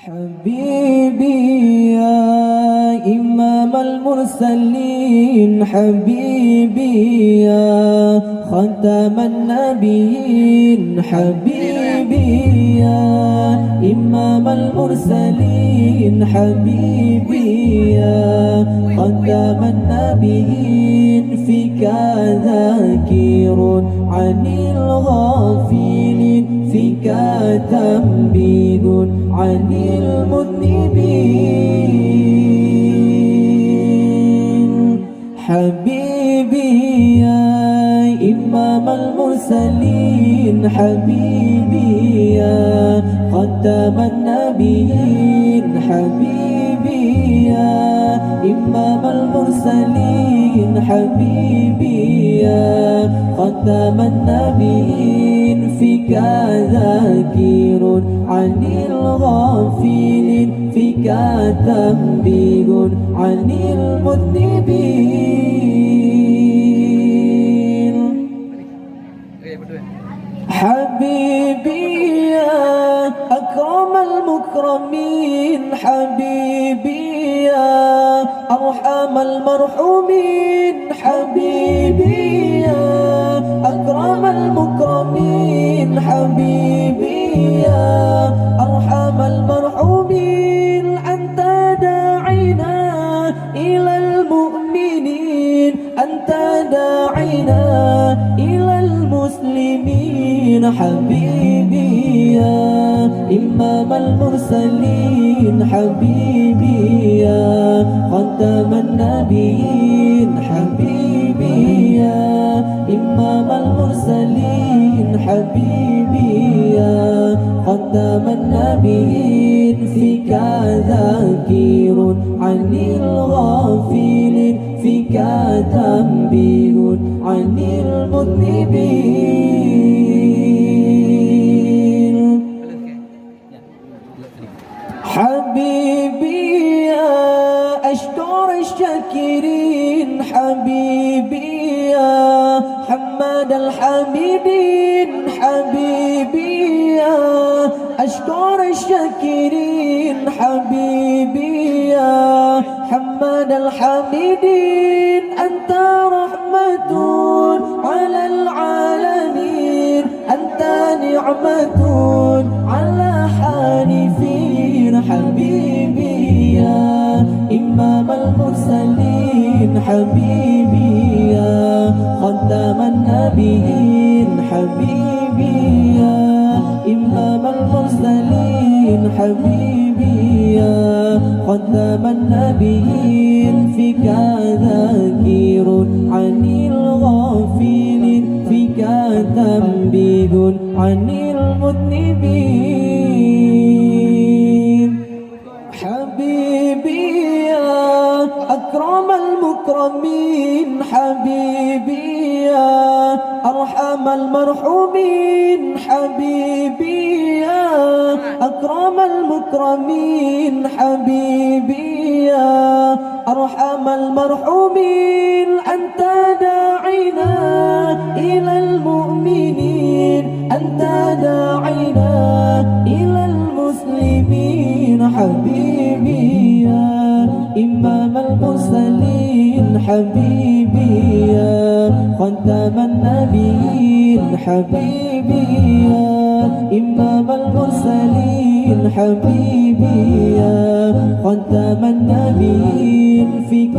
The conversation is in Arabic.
حبيبي يا إمام المرسلين، حبيبي يا ختم النبيين، حبيبي يا إمام المرسلين، حبيبي يا ختم النبيين. فيك ذاكر عن الغافلين، فيك تنبيه عن المذنبين. حبيبي يا إمام المرسلين، حبيبي يا ختم النبيين، حبيبي يا إمام المرسلين، حبيبي يا ختم النبيين. فيك ذاكر عن الغافلين، فيك تنبيه عن المذنبين. حبيبي يا أكرم المكرمين، حبيبي يا أرحم المرحومين، حبيبي يا أكرم المكرمين، حبيبي يا أرحم المرحومين. أنت داعينا إلى المؤمنين، أنت داعينا إلى المسلمين. حبيبي يا إمام المرسلين، حبيبي يا ختم النبيين، حبيبي يا إمام المرسلين، حبيبي يا ختم النبيين. فيك ذاكر عن الغافلين، فيك تنبيه عن المذنبين. حبيبي يا أشكر الشاكرين، حبيبي يا حماد الحامدين، حبيبي يا أشكر الشاكرين، حبيبي يا حماد الحامدين. أنت رحمة على العالمين، أنت نعمة على حانفين. حبيبي يا إمام المرسلين، حبيبي يا ختم النبيين، حبيبي يا إمام المرسلين، حبيبي يا ختم النبيين. فيك ذاكر عن الغافلين، فيك تنبيه عن المذنبين. حبيبي يا أكرم المكرمين، حبيبي يا أرحم المرحومين، حبيبي يا أكرم المكرمين، حبيبي يا أرحم المرحومين. أنت داعينا إلى المؤمنين، أنت داعينا إلى المسلمين. حبيبي يا إمام المرسلين، حبيبي يا ختم النبيين، حبيبي يا إمام المرسلين، حبيبي يا ختم النبيين. فيك